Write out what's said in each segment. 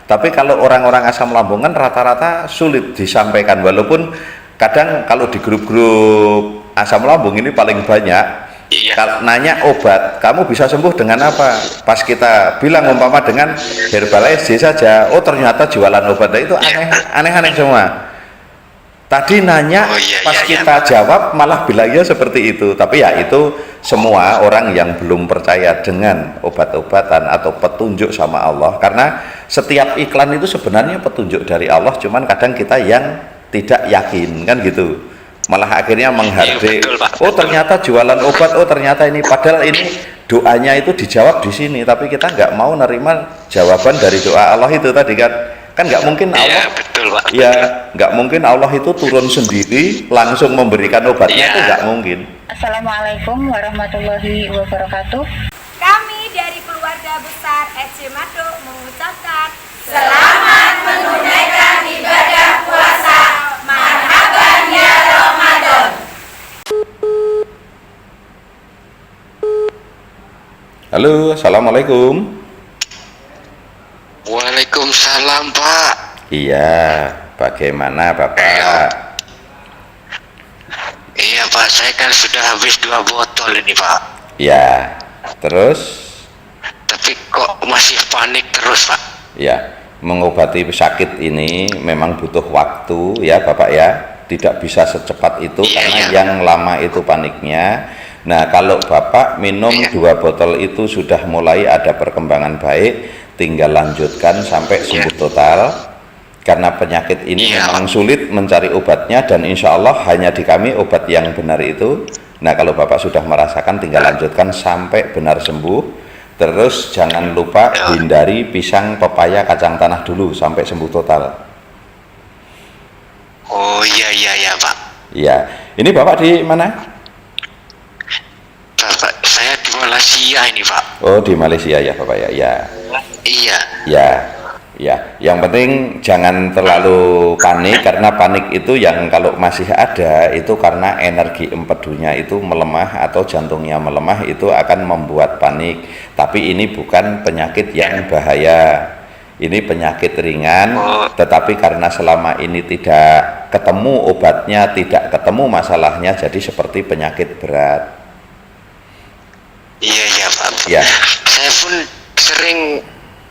Tapi kalau orang-orang asam lambung kan rata-rata sulit disampaikan, walaupun kadang kalau di grup-grup asam lambung ini paling banyak nanya obat, kamu bisa sembuh dengan apa? Pas kita bilang umpama dengan herbal SJ saja, oh ternyata jualan obat itu aneh-aneh semua. Tadi nanya, pas kita jawab malah bilangnya seperti itu. Tapi ya itu semua orang yang belum percaya dengan obat-obatan atau petunjuk sama Allah, karena setiap iklan itu sebenarnya petunjuk dari Allah, cuman kadang kita yang tidak yakin kan gitu, malah akhirnya menghardik. Oh ternyata jualan obat, oh ternyata ini, padahal ini doanya itu dijawab di sini, tapi kita nggak mau nerima jawaban dari doa Allah itu tadi kan nggak mungkin Allah, ya nggak mungkin Allah itu turun sendiri langsung memberikan obatnya, itu nggak mungkin. Assalamualaikum warahmatullahi wabarakatuh. Kami dari keluarga besar FC Mado mengucapkan selamat menunaikan ibadah puasa. Marhaban ya Ramadan. Halo, assalamualaikum. Waalaikumsalam, Pak. Iya, bagaimana Bapak? Iya, Pak, saya kan sudah habis 2 botol ini, Pak. Ya, terus? Tapi kok masih panik terus, Pak? Ya, mengobati sakit ini memang butuh waktu ya Bapak ya, tidak bisa secepat itu karena yang lama itu paniknya. Nah, kalau Bapak minum 2 botol itu sudah mulai ada perkembangan baik, tinggal lanjutkan sampai sembuh total. Karena penyakit ini memang sulit mencari obatnya, dan insya Allah hanya di kami obat yang benar itu. Nah, kalau Bapak sudah merasakan, tinggal lanjutkan sampai benar sembuh. Terus jangan lupa hindari pisang, pepaya, kacang tanah dulu sampai sembuh total. Oh iya Pak. Iya, ini Bapak di mana? Bapak, saya di Malaysia ini, Pak. Oh, di Malaysia ya Bapak ya. Ya. Iya. Ya. Ya, yang penting jangan terlalu panik, karena panik itu yang kalau masih ada itu karena energi empedunya itu melemah atau jantungnya melemah, itu akan membuat panik. Tapi ini bukan penyakit yang bahaya, ini penyakit ringan, tetapi karena selama ini tidak ketemu obatnya, tidak ketemu masalahnya, jadi seperti penyakit berat. Iya Pak. Ya. Saya pun sering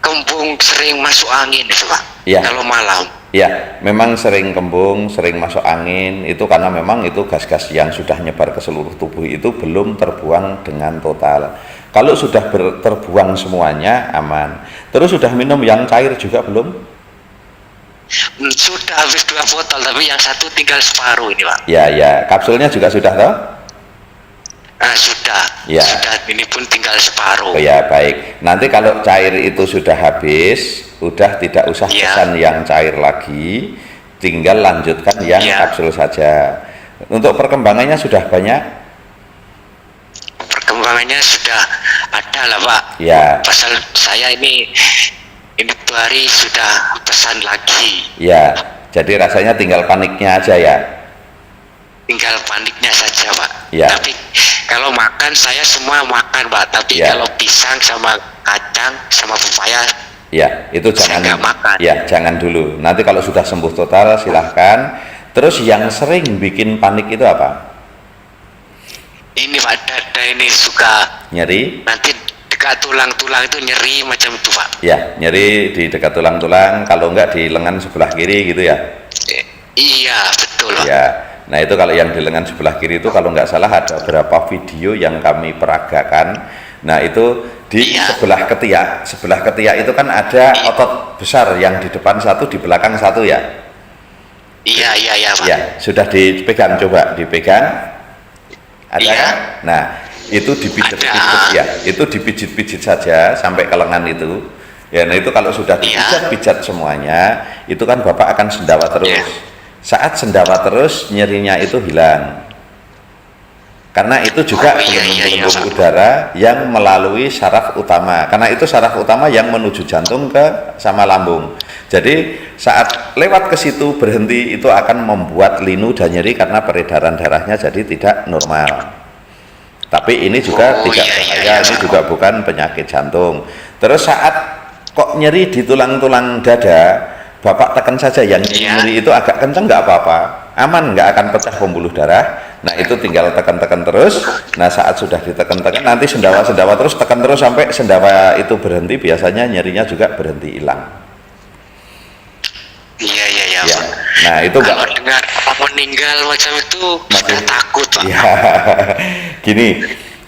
kembung, sering masuk angin itu, Pak. Ya. Kalau malam. Ya, memang sering kembung, sering masuk angin, itu karena memang itu gas-gas yang sudah nyebar ke seluruh tubuh itu belum terbuang dengan total. Kalau sudah terbuang semuanya, aman. Terus sudah minum yang cair juga belum? Sudah habis 2 botol, tapi yang satu tinggal separuh ini, Pak. Ya, kapsulnya juga sudah toh? Sudah. Ya. Sudah, ini pun tinggal separuh. Oh ya, baik. Nanti kalau cair itu sudah habis, udah tidak usah pesan yang cair lagi, tinggal lanjutkan yang kapsul saja. Untuk perkembangannya sudah banyak? Perkembangannya sudah ada lah, Pak. Ya. Pasal saya ini 2 hari sudah pesan lagi. Ya, jadi rasanya tinggal paniknya aja ya? Tinggal paniknya saja, Pak. Ya. Tapi kalau makan, saya semua makan, Pak. Tapi kalau pisang sama kacang sama pepaya, ya itu jangan. Saya nggak makan. Ya, jangan dulu. Nanti kalau sudah sembuh total silahkan. Terus yang sering bikin panik itu apa? Ini, Pak, dada ini suka Nyeri? nanti dekat tulang-tulang itu nyeri macam itu, Pak. Ya, nyeri di dekat tulang-tulang, kalau enggak di lengan sebelah kiri gitu ya? Iya, betul, Pak. Ya. Nah, itu kalau yang di lengan sebelah kiri itu kalau nggak salah ada beberapa video yang kami peragakan. Nah, itu di sebelah ketiak. Sebelah ketiak itu kan ada otot besar yang di depan satu, di belakang satu ya? Iya, Pak. Ya, sudah dipegang, coba dipegang. Ada kan? Nah, itu dipijit-pijit ya. Itu dipijit-pijit saja sampai ke lengan itu. Ya, nah itu kalau sudah dipijat-pijat semuanya, itu kan Bapak akan sendawa terus. Saat sendawa terus, nyerinya itu hilang. Karena itu juga gelembung udara yang melalui saraf utama. Karena itu saraf utama yang menuju jantung ke sama lambung. Jadi saat lewat ke situ berhenti, itu akan membuat linu dan nyeri karena peredaran darahnya jadi tidak normal. Tapi ini juga tidak bahaya, ini juga bukan penyakit jantung. Terus saat kok nyeri di tulang-tulang dada, Bapak tekan saja yang nyeri itu agak kenceng nggak apa-apa, aman, nggak akan pecah pembuluh darah. Nah itu tinggal tekan-tekan terus. Nah saat sudah ditekan-tekan nanti sendawa-sendawa terus, tekan terus sampai sendawa itu berhenti, biasanya nyerinya juga berhenti, hilang. Iya Ya. Pak. Nah itu kalau dengar meninggal macam itu sudah takut Pak. Ya. Gini,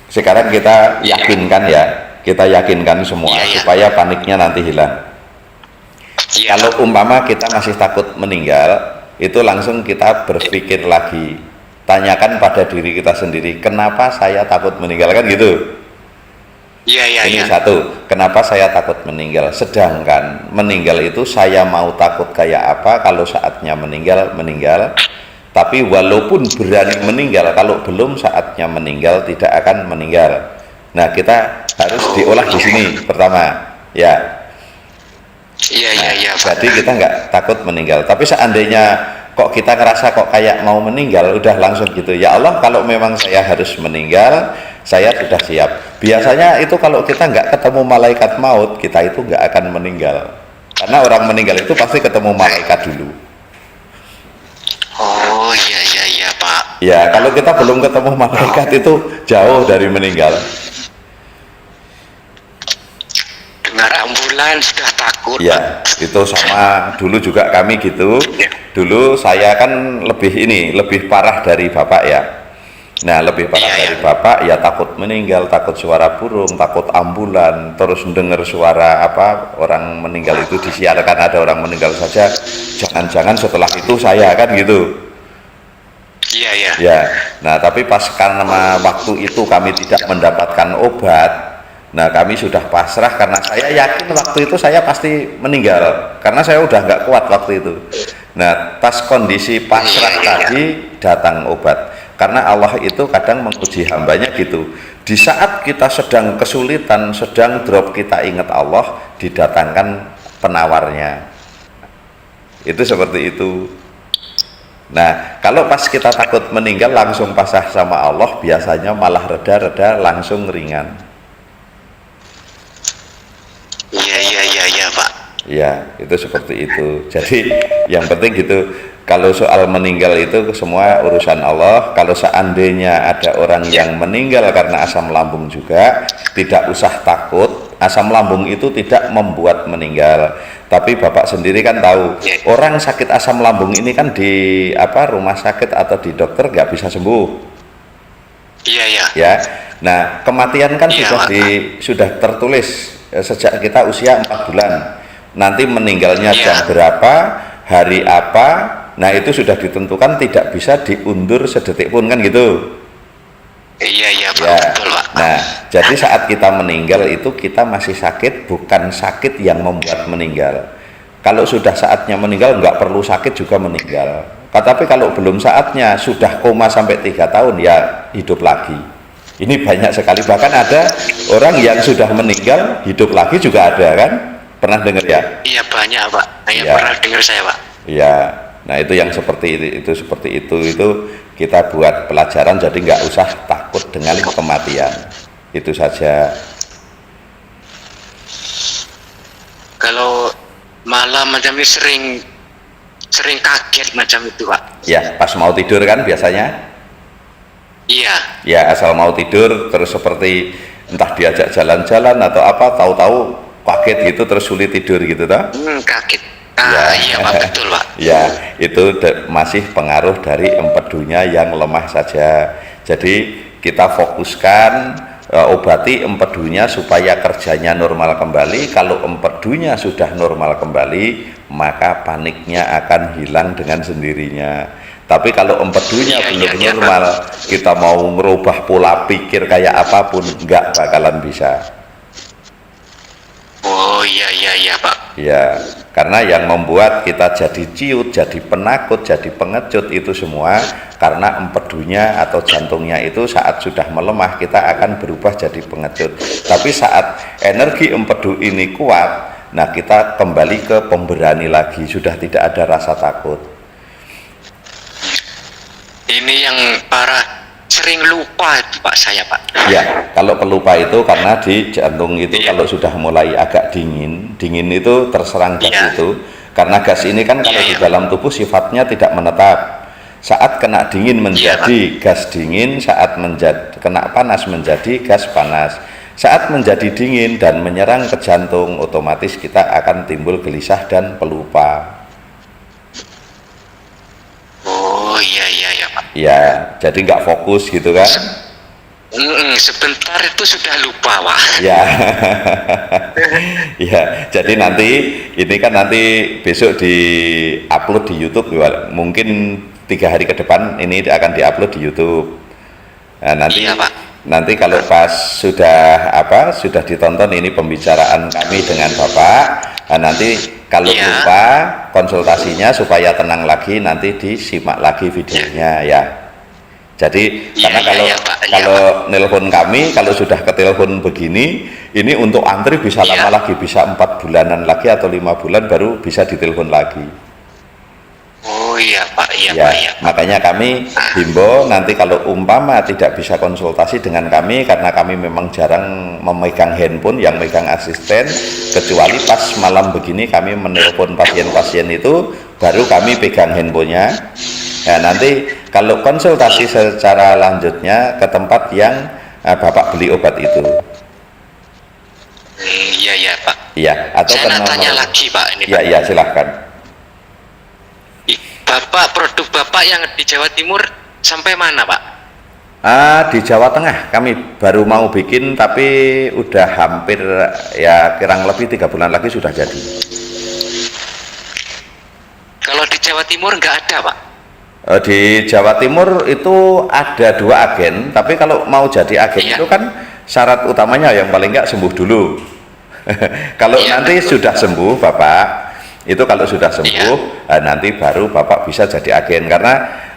sekarang kita yakinkan ya, kita yakinkan semua supaya paniknya nanti hilang. Kalau umpama kita masih takut meninggal, itu langsung kita berpikir lagi, tanyakan pada diri kita sendiri, kenapa saya takut meninggal, kan gitu. Ini satu, kenapa saya takut meninggal, sedangkan meninggal itu saya mau takut kayak apa, kalau saatnya meninggal, tapi walaupun berani meninggal, kalau belum saatnya meninggal tidak akan meninggal. Nah kita harus diolah di sini pertama ya. Jadi kita nggak takut meninggal, tapi seandainya kok kita ngerasa kok kayak mau meninggal, udah langsung gitu, ya Allah kalau memang saya harus meninggal, saya sudah siap. Biasanya itu kalau kita nggak ketemu malaikat maut, kita itu nggak akan meninggal, karena orang meninggal itu pasti ketemu malaikat dulu. Oh iya Pak. Ya kalau kita belum ketemu malaikat itu jauh dari meninggal. Dengar ambulan sudah takut. Ya, itu sama dulu juga kami gitu. Dulu saya kan lebih parah dari Bapak ya. Nah, lebih parah dari Bapak ya, takut meninggal, takut suara burung, takut ambulan, terus dengar suara apa orang meninggal itu disiarkan, ada orang meninggal saja. Jangan-jangan setelah itu saya kan gitu. Ya. Nah, tapi pas karena waktu itu kami tidak mendapatkan obat. Nah kami sudah pasrah, karena saya yakin waktu itu saya pasti meninggal, karena saya udah nggak kuat waktu itu. Nah pas kondisi pasrah tadi datang obat, karena Allah itu kadang menguji hambanya gitu. Di saat kita sedang kesulitan, sedang drop, kita ingat Allah, didatangkan penawarnya. Itu seperti itu. Nah kalau pas kita takut meninggal langsung pasrah sama Allah, biasanya malah reda-reda, langsung ringan. Iya Pak. Ya itu seperti itu. Jadi yang penting gitu, kalau soal meninggal itu semua urusan Allah. Kalau seandainya ada orang yang meninggal karena asam lambung juga, tidak usah takut. Asam lambung itu tidak membuat meninggal. Tapi Bapak sendiri kan tahu, orang sakit asam lambung ini kan di rumah sakit atau di dokter nggak bisa sembuh. Ya. Nah kematian kan sudah tertulis sejak kita usia 4 bulan. Nanti meninggalnya jam berapa, hari apa, nah itu sudah ditentukan, tidak bisa diundur sedetik pun kan gitu. Iya Pak, betul Pak. Nah jadi saat kita meninggal itu kita masih sakit, bukan sakit yang membuat meninggal. Kalau sudah saatnya meninggal nggak perlu sakit juga meninggal. Tapi kalau belum saatnya, sudah koma sampai 3 tahun, ya hidup lagi. Ini banyak sekali, bahkan ada orang yang sudah meninggal hidup lagi juga ada kan? Pernah dengar ya? Iya banyak Pak, pernah dengar saya Pak. Iya, nah itu yang seperti itu kita buat pelajaran, jadi nggak usah takut dengan kematian, itu saja. Kalau malam macam ini sering kaget macam itu Pak. Ya pas mau tidur kan biasanya. Iya. Ya asal mau tidur terus seperti entah diajak jalan-jalan atau apa, tahu-tahu kaget gitu terus sulit tidur gitu toh? Kaget. Iya Pak, betul Pak. Ya itu masih pengaruh dari empedunya yang lemah saja. Jadi kita fokuskan obati empedunya supaya kerjanya normal kembali. Kalau empedunya sudah normal kembali, maka paniknya akan hilang dengan sendirinya. Tapi kalau empedunya belum normal, kita mau merubah pola pikir kayak apapun, nggak bakalan bisa. Oh iya Pak. Ya, karena yang membuat kita jadi ciut, jadi penakut, jadi pengecut itu semua karena empedunya atau jantungnya itu saat sudah melemah, kita akan berubah jadi pengecut. Tapi saat energi empedu ini kuat, nah kita kembali ke pemberani lagi, sudah tidak ada rasa takut. Ini yang parah sering lupa itu Pak saya Pak. Ya, kalau pelupa itu karena di jantung itu Iya. kalau sudah mulai agak dingin itu terserang gas Iya. itu. Karena gas ini kan kalau Iya, di iya. dalam tubuh sifatnya tidak menetap. Saat kena dingin menjadi gas dingin, saat kena panas menjadi gas panas. Saat menjadi dingin dan menyerang ke jantung, otomatis kita akan timbul gelisah dan pelupa. Oh iya Pak. Ya, jadi nggak fokus gitu kan? Sebentar itu sudah lupa Pak. Ya, ya. Jadi nanti ini kan nanti besok di upload di YouTube, mungkin 3 hari ke depan ini akan diupload di YouTube. Nah, nanti Iya, Pak. nanti kalau pas sudah ditonton ini pembicaraan kami dengan Bapak, nah, nanti kalau Iya. lupa konsultasinya supaya tenang lagi nanti disimak lagi videonya ya. Jadi Iya, karena iya, kalau iya, Pak. Iya, kalau nelpon kami, kalau sudah ke telepon begini, ini untuk antri bisa Iya. lama lagi, bisa 4 bulanan lagi atau 5 bulan baru bisa ditelepon lagi. Oh iya Pak, iya Ya, Pak, iya Pak. makanya kami himbau nanti kalau umpama tidak bisa konsultasi dengan kami karena kami memang jarang memegang handphone, yang megang asisten, kecuali pas malam begini kami menelpon pasien-pasien itu baru kami pegang handphonenya. Nah, nanti kalau konsultasi secara lanjutnya ke tempat yang Bapak beli obat itu. Iya Pak. Iya, atau Saya ke nak tanya nomor. lagi Pak ini. Ya, Pak. ya, silahkan. Bapak, produk Bapak yang di Jawa Timur sampai mana Pak? Di Jawa Tengah kami baru mau bikin, tapi udah hampir ya kurang lebih 3 bulan lagi sudah jadi. Kalau di Jawa Timur nggak ada Pak? Di Jawa Timur itu ada 2 agen, tapi kalau mau jadi agen Iya. itu kan syarat utamanya yang paling nggak sembuh dulu. Kalau Iya, nanti betul. sudah sembuh Bapak, itu kalau sudah sembuh nanti baru Bapak bisa jadi agen. Karena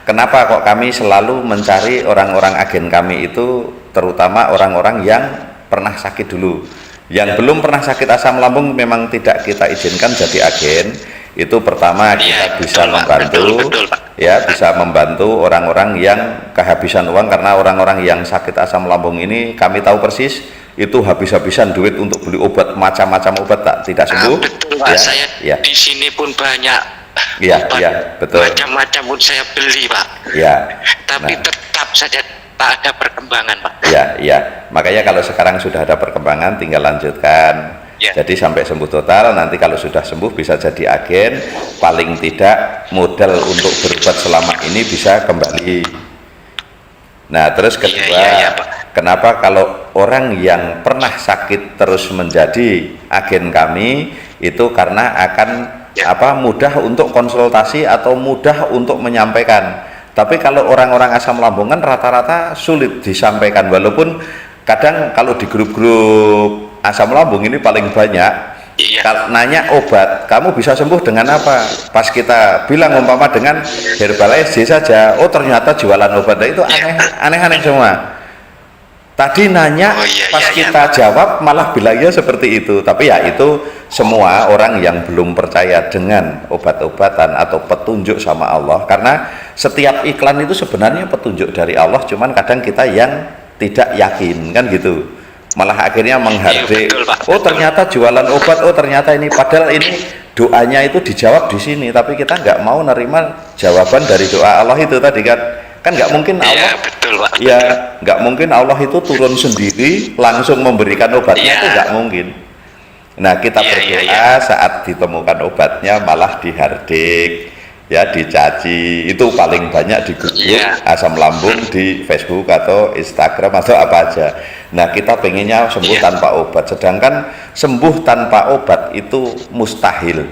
kenapa kok kami selalu mencari orang-orang agen kami itu, terutama orang-orang yang pernah sakit dulu. Yang belum pernah sakit asam lambung memang tidak kita izinkan jadi agen. Itu pertama kita Iya, bisa betul, Pak. membantu, Betul, Pak. ya bisa membantu orang-orang yang kehabisan uang, karena orang-orang yang sakit asam lambung ini kami tahu persis itu habis-habisan duit untuk beli obat, macam-macam obat tidak sembuh. Betul Pak, Ya, saya ya, di sini pun banyak Iya, obat, iya, betul. macam-macam pun saya beli Pak. ya. Tapi Nah, tetap saja tak ada perkembangan Pak. ya, ya. Makanya kalau sekarang sudah ada perkembangan, tinggal lanjutkan. Ya. Jadi sampai sembuh total, nanti kalau sudah sembuh bisa jadi agen, paling tidak modal untuk berobat selama ini bisa kembali. Nah, terus kedua, Iya, Pak. kenapa kalau orang yang pernah sakit terus menjadi agen kami, itu karena akan mudah untuk konsultasi atau mudah untuk menyampaikan. Tapi kalau orang-orang asam lambung kan rata-rata sulit disampaikan, walaupun kadang kalau di grup-grup asam lambung ini paling banyak nanya obat, kamu bisa sembuh dengan apa? Pas kita bilang umpama dengan herbal SC saja, oh ternyata jualan obat, itu aneh-aneh semua. Tadi nanya, pas kita jawab malah bilangnya seperti itu. Tapi ya itu semua orang yang belum percaya dengan obat-obatan atau petunjuk sama Allah, karena setiap iklan itu sebenarnya petunjuk dari Allah, cuman kadang kita yang tidak yakin kan gitu, malah akhirnya menghardik. Oh ternyata jualan obat, oh ternyata ini, padahal ini doanya itu dijawab di sini, tapi kita nggak mau nerima jawaban dari doa Allah itu tadi kan nggak mungkin Allah, ya nggak mungkin Allah itu turun sendiri langsung memberikan obatnya, itu nggak mungkin. Nah kita berdoa saat ditemukan obatnya malah dihardik, ya dicaci, itu paling banyak di grup asam lambung di Facebook atau Instagram atau apa aja. Nah kita pengennya sembuh tanpa obat, sedangkan sembuh tanpa obat itu mustahil,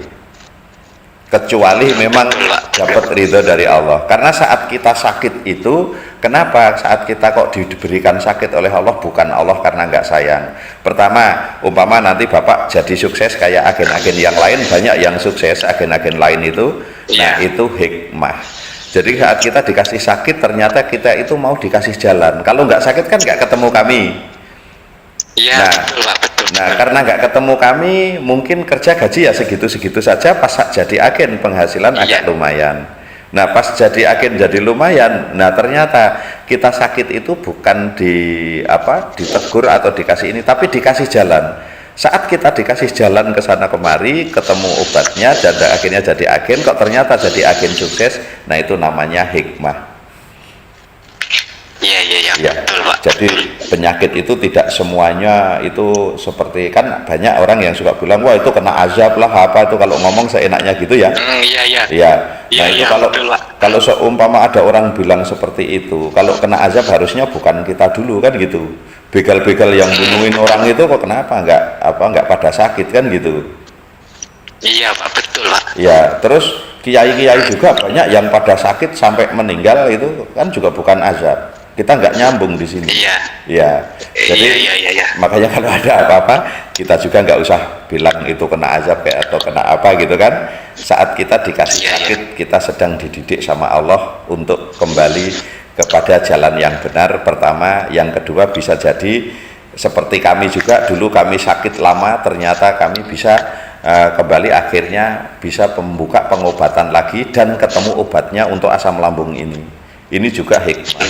kecuali memang dapat ridho dari Allah. Karena saat kita sakit itu, kenapa saat kita kok diberikan sakit oleh Allah, bukan Allah karena nggak sayang. Pertama, umpama nanti Bapak jadi sukses kayak agen-agen yang lain, banyak yang sukses agen-agen lain itu. Nah itu hikmah. Jadi saat kita dikasih sakit, ternyata kita itu mau dikasih jalan. Kalau nggak sakit kan nggak ketemu kami. Nah karena nggak ketemu kami, mungkin kerja gaji ya segitu-segitu saja. Pas jadi agen penghasilan agak lumayan. Nah pas jadi agen jadi lumayan. Nah ternyata kita sakit itu bukan ditegur atau dikasih ini, tapi dikasih jalan. Saat kita dikasih jalan ke sana kemari, ketemu obatnya dan akhirnya jadi agen, kok ternyata jadi agen sukses. Nah itu namanya hikmah. Iya, Ya, betul Pak. jadi penyakit itu tidak semuanya itu seperti, kan banyak orang yang suka bilang wah itu kena azab lah apa itu, kalau ngomong seenaknya gitu ya. Iya. Ya, Iya, nah itu iya, kalau betul, Pak. kalau seumpama ada orang bilang seperti itu, kalau kena azab harusnya bukan kita dulu kan gitu. Begal-begal yang bunuhin orang itu kok kenapa nggak pada sakit kan gitu. Iya Pak, betul Pak. Ya, terus kiai-kiai juga banyak yang pada sakit sampai meninggal, itu kan juga bukan azab. Kita nggak nyambung di sini. Iya. Ya, jadi Iya. makanya kalau ada apa-apa kita juga nggak usah bilang itu kena azab kayak atau kena apa gitu kan. Saat kita dikasih Iya. sakit, kita sedang dididik sama Allah untuk kembali kepada jalan yang benar. Pertama, yang kedua bisa jadi seperti kami juga dulu, kami sakit lama, ternyata kami bisa kembali akhirnya bisa membuka pengobatan lagi dan ketemu obatnya untuk asam lambung ini. Ini juga hikmah.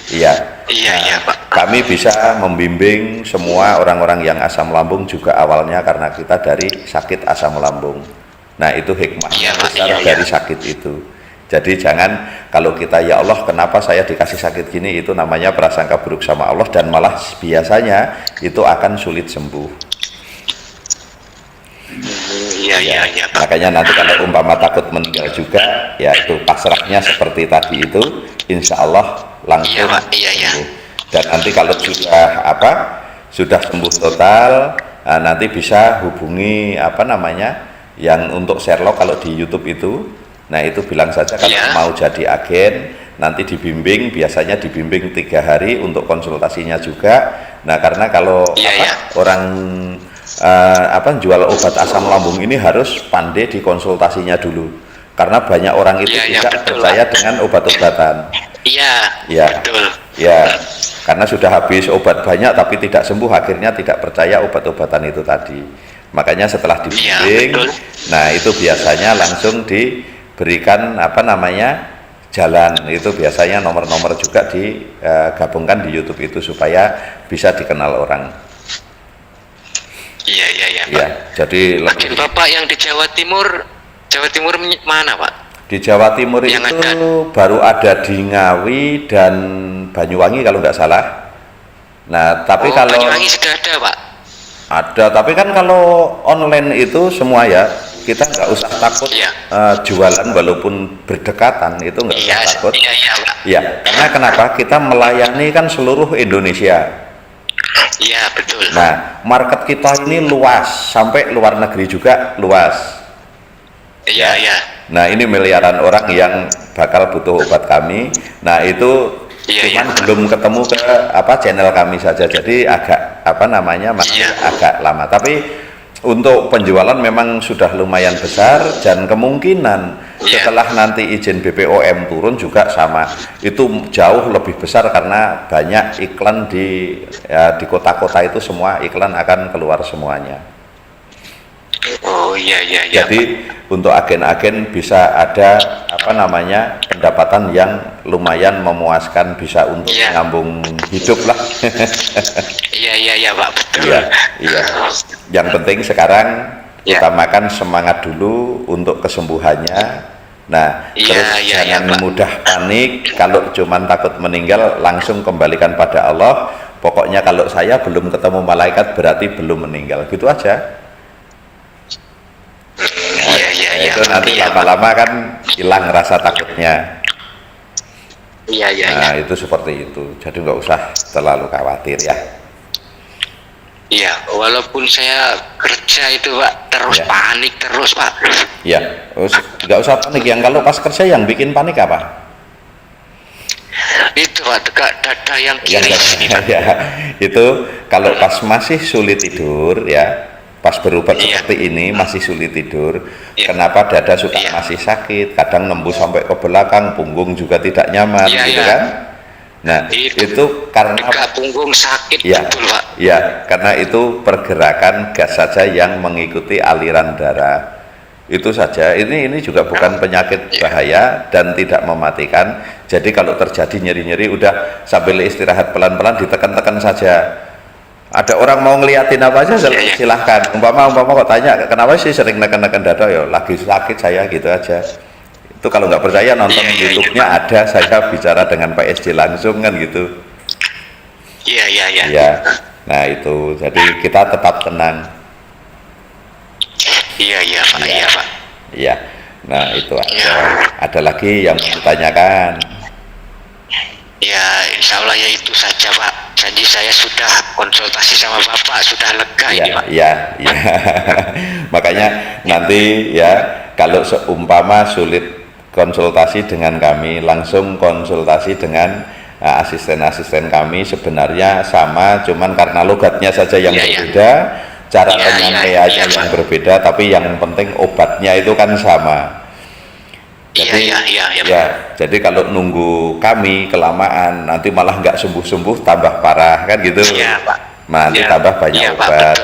Iya. Iya Pak. Kami bisa membimbing semua orang-orang yang asam lambung juga awalnya karena kita dari sakit asam lambung. Nah itu hikmah Iya, Pak. besar Iya. dari sakit itu. Jadi jangan kalau kita ya Allah kenapa saya dikasih sakit gini, itu namanya prasangka buruk sama Allah dan malah biasanya itu akan sulit sembuh. Iya Pak. Makanya nanti kalau umpama takut meninggal juga, ya itu pasrahnya seperti tadi itu, insya Allah langsung Iya, Pak. Iya. sembuh. Dan nanti kalau sudah sembuh total, nanti bisa hubungi yang untuk Sherlock kalau di YouTube itu. Nah itu bilang saja kalau Iya. mau jadi agen, nanti dibimbing, biasanya dibimbing 3 hari untuk konsultasinya juga. Nah karena kalau Iya. orang jual obat asam lambung ini harus pandai di konsultasinya dulu, karena banyak orang itu Iya, tidak betul, percaya Pak. dengan obat-obatan. Iya. Ya, Betul. ya, karena sudah habis obat banyak tapi tidak sembuh, akhirnya tidak percaya obat-obatan itu tadi. Makanya setelah dibimbing, betul. nah itu biasanya langsung diberikan jalan. Itu biasanya nomor-nomor juga digabungkan di YouTube itu supaya bisa dikenal orang. Iya Pak. Ya, jadi Agen Bapak yang di Jawa Timur mana Pak? di Jawa Timur Yang itu ada. baru ada di Ngawi dan Banyuwangi kalau nggak salah. Nah, tapi kalau Banyuwangi sudah ada Pak. ada, tapi kan kalau online itu semua ya, kita nggak usah takut Iya. jualan walaupun berdekatan, itu nggak usah takut. Iya Pak. Ya, karena kenapa? Kita melayani kan seluruh Indonesia. Iya betul. Nah, market kita ini luas, sampai luar negeri juga luas. Iya. Nah, ini miliaran orang yang bakal butuh obat kami. Nah, itu Iya. cuman belum ketemu ke channel kami saja. Jadi agak masih Iya. agak lama. Tapi untuk penjualan memang sudah lumayan besar, dan kemungkinan Iya. setelah nanti izin BPOM turun juga sama. Itu jauh lebih besar karena banyak iklan di kota-kota itu, semua iklan akan keluar semuanya. Oh iya. Jadi untuk agen-agen bisa ada pendapatan yang lumayan memuaskan, bisa untuk Iya. menyambung hidup lah. Iya Pak, betul. Iya. Yang penting sekarang Iya. utamakan semangat dulu untuk kesembuhannya. Nah, Iya, terus iya, jangan Pak. mudah panik. Kalau cuman takut meninggal, langsung kembalikan pada Allah. Pokoknya kalau saya belum ketemu malaikat berarti belum meninggal. Gitu aja. Iya. Itu nanti Iya, Pak. lama-lama kan hilang rasa takutnya. Iya. Nah, itu seperti itu. Jadi nggak usah terlalu khawatir ya. Iya, walaupun saya kerja itu Pak, terus Ya. panik terus Pak. Ya, nggak usah panik. Yang kalau pas kerja yang bikin panik apa? Itu Pak, dekat dada yang Yang kiri sini Pak. ya, itu kalau pas masih sulit tidur ya, pas berobat Iya. seperti ini masih sulit tidur. Iya. Kenapa dada suka Iya. masih sakit? Kadang nembus sampai ke belakang, punggung juga tidak nyaman, Iya, gitu iya. kan? Nah, itu karena Dekat punggung sakit ya, betul Pak. ya, karena itu pergerakan gas saja yang mengikuti aliran darah. Itu saja. Ini juga bukan penyakit bahaya dan tidak mematikan. Jadi kalau terjadi nyeri-nyeri udah sambil istirahat pelan-pelan, ditekan-tekan saja. Ada orang mau ngeliatin apa aja silahkan. Umpama kok tanya kenapa sih sering neken-neken dada, ya lagi sakit saya gitu aja. Itu kalau nggak percaya nonton YouTube-nya ada saya bicara dengan Pak SJ langsung kan gitu. Iya. Nah itu, jadi kita tetap tenang. Iya Pak. Iya. Nah itu aja. Ada lagi yang mau ditanyakan? Ya, insya Allah ya itu saja Pak. Jadi saya sudah konsultasi sama Bapak, sudah lega ini Pak. Iya. Makanya nanti ya, kalau seumpama sulit konsultasi dengan kami, langsung konsultasi dengan asisten-asisten kami. Sebenarnya sama, cuman karena logatnya saja yang berbeda, cara penyampaiannya yang berbeda, tapi yang penting obatnya itu kan sama. Jadi jadi kalau nunggu kami kelamaan, nanti malah nggak sembuh-sembuh, tambah parah kan gitu. Nanti tambah banyak obat.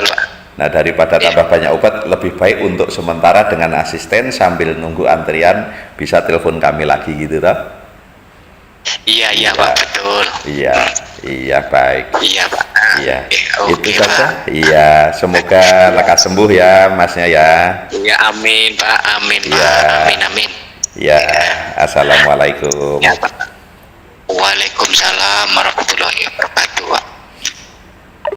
Nah daripada tambah banyak obat, lebih baik untuk sementara dengan asisten sambil nunggu antrian bisa telepon kami lagi gitu toh. Iya Pak, betul. Iya baik. Iya Pak. Iya. Itu saja. Iya, semoga lekas sembuh ya Masnya ya. Iya, amin Pak, amin Pak. Amin. Ya, assalamualaikum. Ya, Pak. Waalaikumsalam warahmatullahi wabarakatuh.